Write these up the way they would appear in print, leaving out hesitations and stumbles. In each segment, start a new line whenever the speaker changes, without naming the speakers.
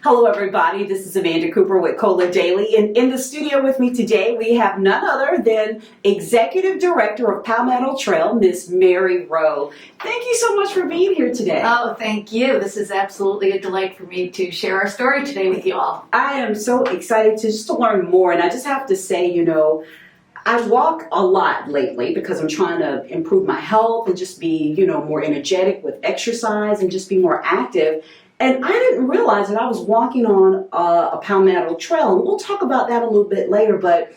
Hello everybody, this is Amanda Cooper with Cola Daily, and in the studio with me today we have none other than Executive Director of Palmetto Trail, Miss Mary Rowe. Thank you so much for being here today.
Oh, thank you. This is absolutely a delight for me to share our story today with you all.
I am so excited to learn more, and I just have to say, I walk a lot lately because I'm trying to improve my health and just be, more energetic with exercise and just be more active. And I didn't realize that I was walking on a Palmetto Trail, and we'll talk about that a little bit later, but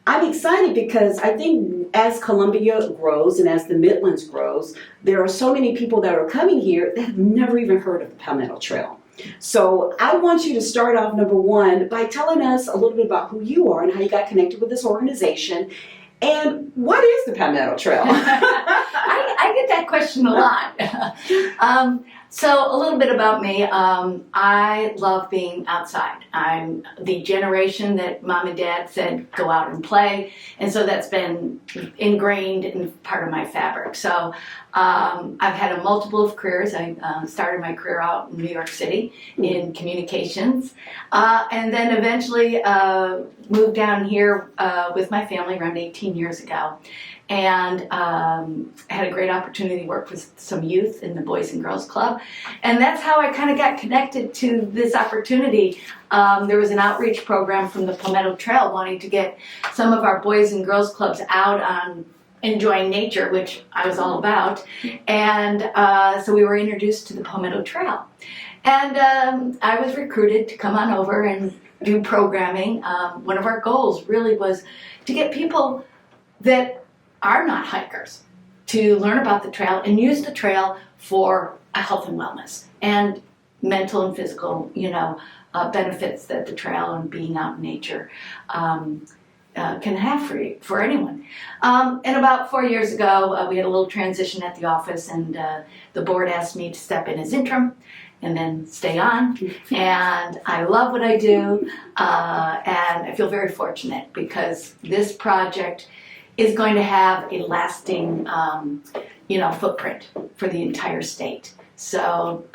I'm excited because I think as Columbia grows and as the Midlands grows, there are so many people that are coming here that have never even heard of the Palmetto Trail. So I want you to start off, number one, by telling us a little bit about who you are and how you got connected with this organization. And what is the Palmetto Trail?
I get that question a lot. So a little bit about me. I love being outside. I'm the generation that mom and dad said go out and play, and so that's been ingrained in part of my fabric. So I've had a multiple of careers. I started my career out in New York City in communications, and then eventually moved down here with my family around 18 years ago. And had a great opportunity to work with some youth in the Boys and Girls Club. And that's how I kind of got connected to this opportunity. There was an outreach program from the Palmetto Trail wanting to get some of our Boys and Girls Clubs out on enjoying nature, which I was all about. And so we were introduced to the Palmetto Trail. And I was recruited to come on over and do programming. One of our goals really was to get people that are not hikers to learn about the trail and use the trail for health and wellness and mental and physical, benefits that the trail and being out in nature can have for anyone. And about 4 years ago, we had a little transition at the office, and the board asked me to step in as interim and then stay on. And I love what I do, and I feel very fortunate because this project is going to have a lasting, footprint for the entire state. So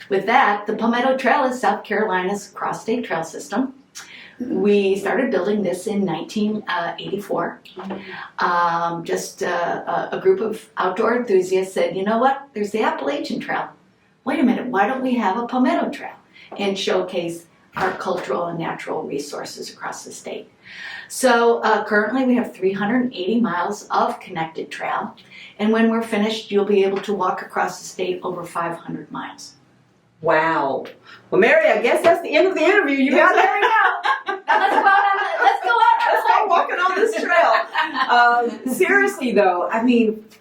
with that, the Palmetto Trail is South Carolina's cross-state trail system. We started building this in 1984. Just a group of outdoor enthusiasts said, you know what, there's the Appalachian Trail. Wait a minute, why don't we have a Palmetto Trail and showcase our cultural and natural resources across the state? So currently we have 380 miles of connected trail, and when we're finished, you'll be able to walk across the state over 500 miles.
Wow. Well, Mary, I guess that's the end of the interview. You got
There we go. Now let's go out. Let's
start walking on this trail. Seriously, though,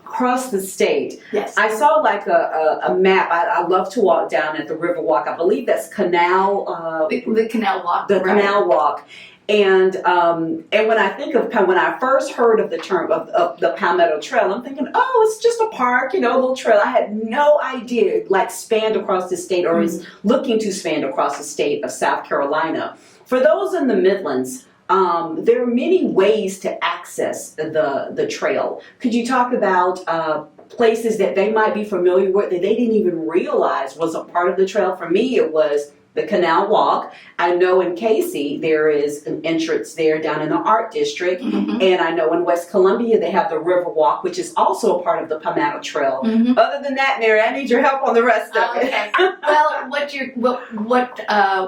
across the state.
Yes.
I saw like a map. I love to walk down at the River Walk. I believe that's Canal.
The Canal Walk.
The
right.
Canal Walk. And when I think of when I first heard of the term of the Palmetto Trail, I'm thinking, oh, it's just a park, a little trail. I had no idea it spanned across the state or is looking to span across the state of South Carolina. For those in the Midlands, there are many ways to access the trail. Could you talk about places that they might be familiar with that they didn't even realize was a part of the trail? For me, it was the Canal Walk. I know in Casey there is an entrance there down in the Art District, and I know in West Columbia they have the River Walk, which is also a part of the Palmetto Trail. Other than that, Mary, I need your help on the rest of it.
Okay. Well, what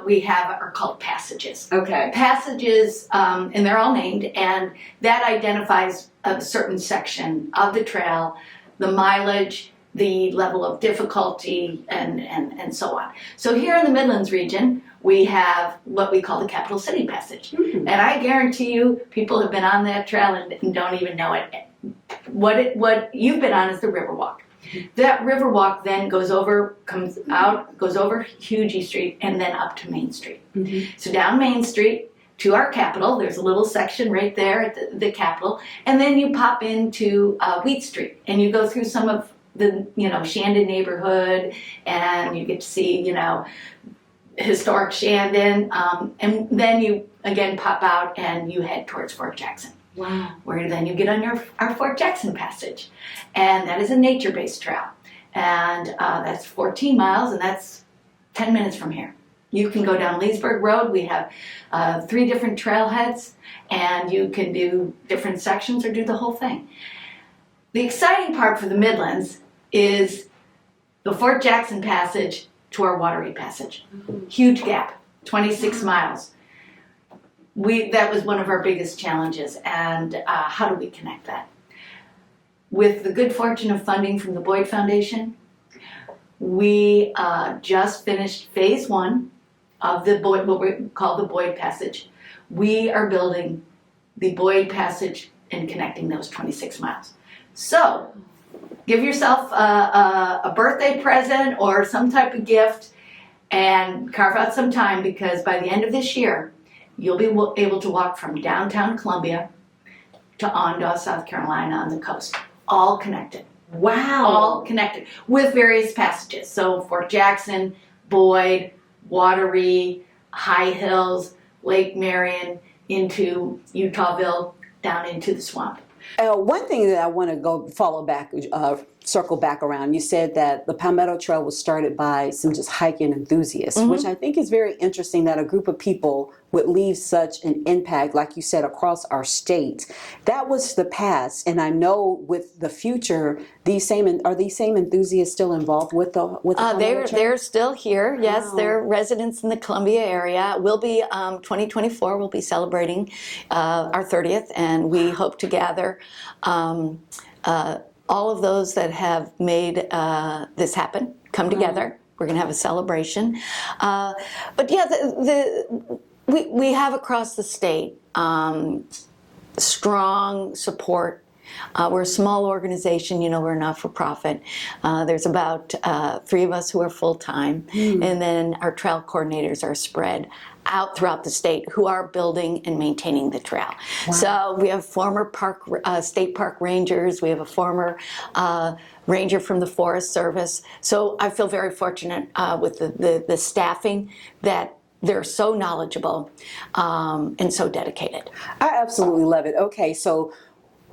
we have are called passages.
Okay.
Passages, and they're all named, and that identifies a certain section of the trail, the mileage, the level of difficulty, and so on. So here in the Midlands region, we have what we call the Capital City Passage. And I guarantee you, people have been on that trail and don't even know it. What you've been on is the River Walk. That River Walk then goes over Hugie Street, and then up to Main Street. So down Main Street to our Capitol, there's a little section right there at the Capitol, and then you pop into Wheat Street, and you go through some of the Shandon neighborhood, and you get to see historic Shandon, and then you again pop out and you head towards Fort Jackson.
Wow.
Where then you get on our Fort Jackson Passage, and that is a nature-based trail, and that's 14 miles, and that's 10 minutes from here. You can go down Leesburg Road. We have 3 different trailheads, and you can do different sections or do the whole thing. The exciting part for the Midlands is the Fort Jackson Passage to our Wateree Passage. Huge gap, 26 miles. That was one of our biggest challenges, and how do we connect that? With the good fortune of funding from the Boyd Foundation, we just finished phase 1 of the Boyd, what we call the Boyd Passage. We are building the Boyd Passage and connecting those 26 miles. So, give yourself a birthday present or some type of gift and carve out some time, because by the end of this year, you'll be able to walk from downtown Columbia to Ondaw, South Carolina on the coast. All connected.
Wow.
All connected with various passages. So Fort Jackson, Boyd, Wateree, High Hills, Lake Marion, into Utahville, down into the swamp.
One thing that I want to circle back around, you said that the Palmetto Trail was started by some just hiking enthusiasts, which I think is very interesting that a group of people would leave such an impact, like you said, across our state. That was the past, and I know with the future, these same enthusiasts still involved with the Palmetto Trail?
They're still here. Yes,
Wow.
they're residents in the Columbia area. We'll be 2024. We'll be celebrating our 30th, and we hope to gather all of those that have made this happen come together. We're going to have a celebration. But yeah, we have across the state strong support. We're a small organization, we're not-for-profit. There's about 3 of us who are full-time, and then our trail coordinators are spread out throughout the state who are building and maintaining the trail. Wow. So we have former state park rangers, we have a former ranger from the Forest Service. So I feel very fortunate with the staffing that they're so knowledgeable and so dedicated.
I absolutely love it. Okay, so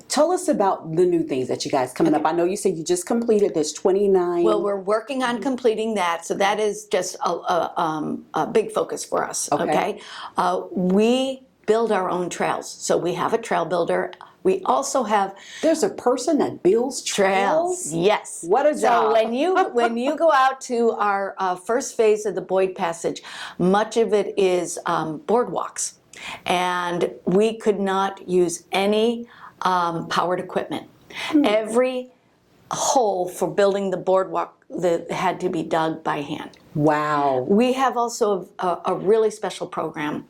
tell us about the new things that you guys coming up. I know you said you just completed this 29.
Well, we're working on completing that, so that is just a big focus for us. Okay, we build our own trails, so we have a trail builder. We also have.
There's a person that builds trails.
Yes.
What a job!
So when you go out to our first phase of the Boyd Passage, much of it is boardwalks, and we could not use any powered equipment. Every hole for building the boardwalk that had to be dug by hand.
Wow.
We have also a really special program.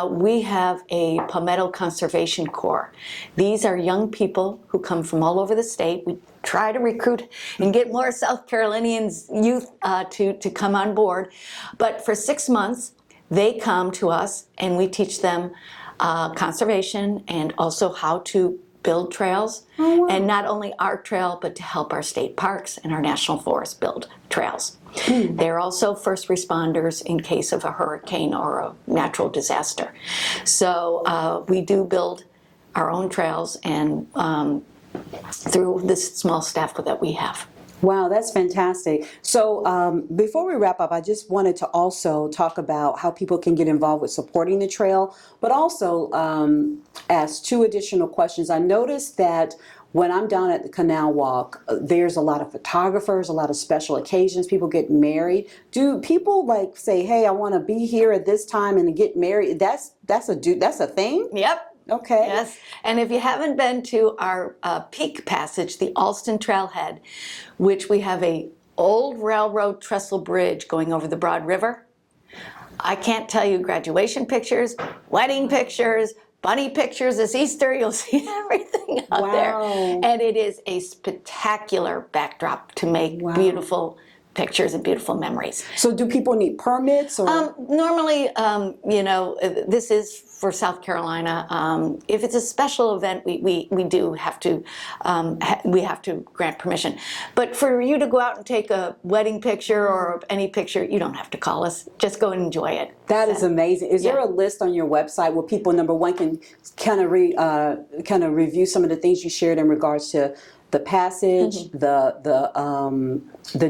We have a Palmetto Conservation Corps. These are young people who come from all over the state. We try to recruit and get more South Carolinians youth to come on board. But for 6 months, they come to us and we teach them conservation and also how to build trails. Oh, wow. And not only our trail, but to help our state parks and our national forests build trails. They're also first responders in case of a hurricane or a natural disaster. So we do build our own trails and through this small staff that we have.
Wow, that's fantastic. So before we wrap up, I just wanted to also talk about how people can get involved with supporting the trail, but also ask 2 additional questions. I noticed that when I'm down at the Canal Walk, there's a lot of photographers, a lot of special occasions, people get married. Do people like say, hey, I want to be here at this time and get married? That's a thing?
Yep.
Okay.
Yes, and if you haven't been to our Peak Passage, the Alston Trailhead, which we have a old railroad trestle bridge going over the Broad River, I can't tell you graduation pictures, wedding pictures, bunny pictures. It's Easter, you'll see everything out there. And it is a spectacular backdrop to make beautiful pictures and beautiful memories.
So do people need permits? Or?
Normally, this is for South Carolina. If it's a special event, we do have to we have to grant permission. But for you to go out and take a wedding picture or any picture, you don't have to call us. Just go and enjoy it.
That is amazing. Is there a list on your website where people, number one, can kind of review some of the things you shared in regards to the passage, the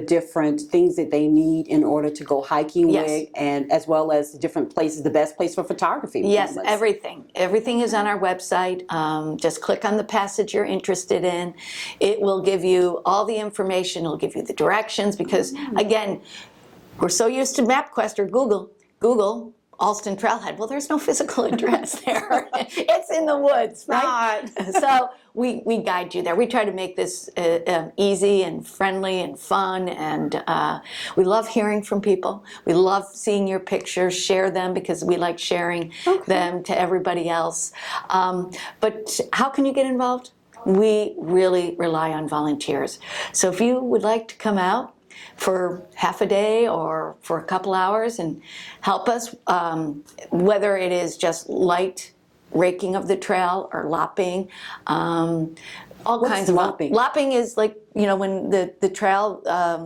different things that they need in order to go hiking
Yes.
with, and as well as the different places, the best place for photography.
Yes,
moments.
everything is on our website. Just click on the passage you're interested in. It will give you all the information. It'll give you the directions, because again, we're so used to MapQuest or Google Alston Trailhead. Well, there's no physical address there. It's in the woods, right? So we guide you there. We try to make this easy and friendly and fun, and we love hearing from people. We love seeing your pictures, share them, because we like sharing them to everybody else. But how can you get involved? We really rely on volunteers. So if you would like to come out for half a day or for a couple hours and help us, whether it is just light raking of the trail or lopping, all
What's
kinds of
lopping?
Lopping is like, when the trail,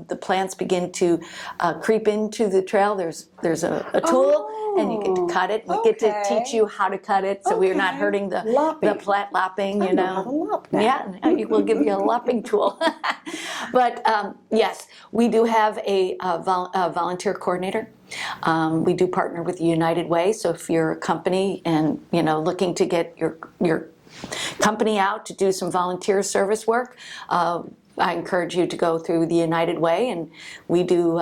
the plants begin to creep into the trail. There's a tool, and you get to cut it. We get to teach you how to cut it, so we're not hurting the plant lopping.
I know how to lop now.
Yeah, we'll give you a lopping tool. But yes, we do have a volunteer coordinator. We do partner with United Way, so if you're a company and looking to get your company out to do some volunteer service work, I encourage you to go through the United Way, and we do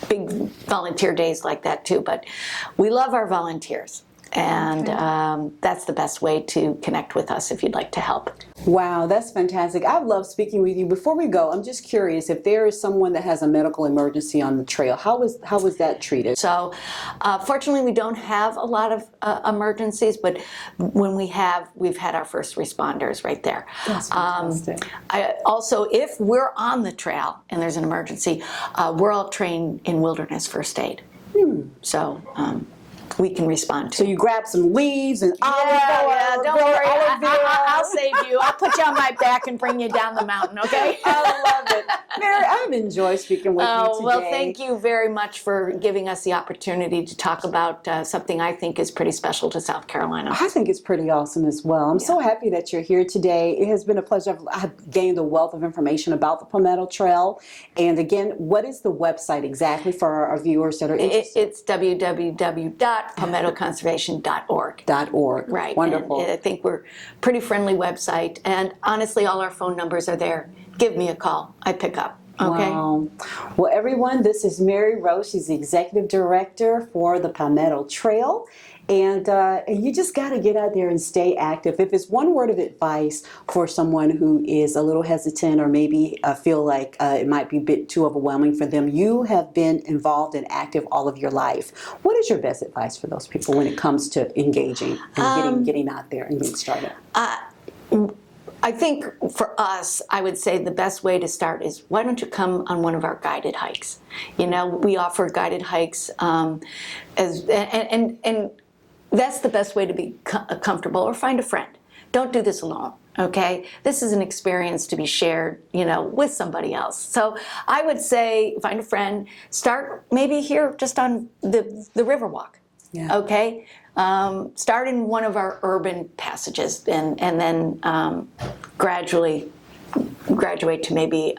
big volunteer days like that too. But we love our volunteers, and that's the best way to connect with us if you'd like to help.
Wow, that's fantastic. I love speaking with you. Before we go, I'm just curious, if there is someone that has a medical emergency on the trail, how is that treated?
So fortunately, we don't have a lot of emergencies, but when we've had our first responders right there.
That's fantastic.
Also, if we're on the trail and there's an emergency, we're all trained in wilderness first aid. So we can respond to.
So you grab some leaves and olive oil.
Don't worry, I'll save you. I'll put you on my back and bring you down the mountain, okay?
I love it. Mary, I've enjoyed speaking with you today.
Well, thank you very much for giving us the opportunity to talk about something I think is pretty special to South Carolina.
I think it's pretty awesome as well. I'm so happy that you're here today. It has been a pleasure. I've gained a wealth of information about the Palmetto Trail. And again, what is the website exactly for our viewers that are interested?
It's www.palmettoconservation.org.
.org.
Right.
Wonderful.
And I think we're a pretty friendly website. And honestly, all our phone numbers are there. Give me a call. I pick up. Okay.
Wow. Well, everyone, this is Mary Rose. She's the executive director for the Palmetto Trail. And you just got to get out there and stay active. If it's one word of advice for someone who is a little hesitant or maybe feel like it might be a bit too overwhelming for them, you have been involved and active all of your life. What is your best advice for those people when it comes to engaging and getting out there and getting started?
I think for us, I would say the best way to start is, why don't you come on one of our guided hikes? We offer guided hikes, and that's the best way to be comfortable, or find a friend. Don't do this alone, okay? This is an experience to be shared, with somebody else. So I would say find a friend, start maybe here just on the Riverwalk, okay? Start in one of our urban passages, and then gradually graduate to maybe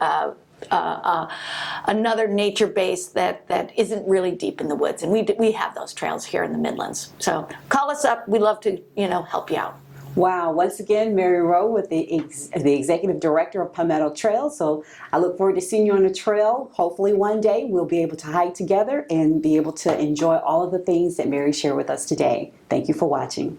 another nature base that isn't really deep in the woods. And we have those trails here in the Midlands. So call us up. We'd love to help you out.
Wow. Once again, Mary Rowe with the Executive Director of Palmetto Trail. So I look forward to seeing you on the trail. Hopefully one day we'll be able to hike together and be able to enjoy all of the things that Mary shared with us today. Thank you for watching.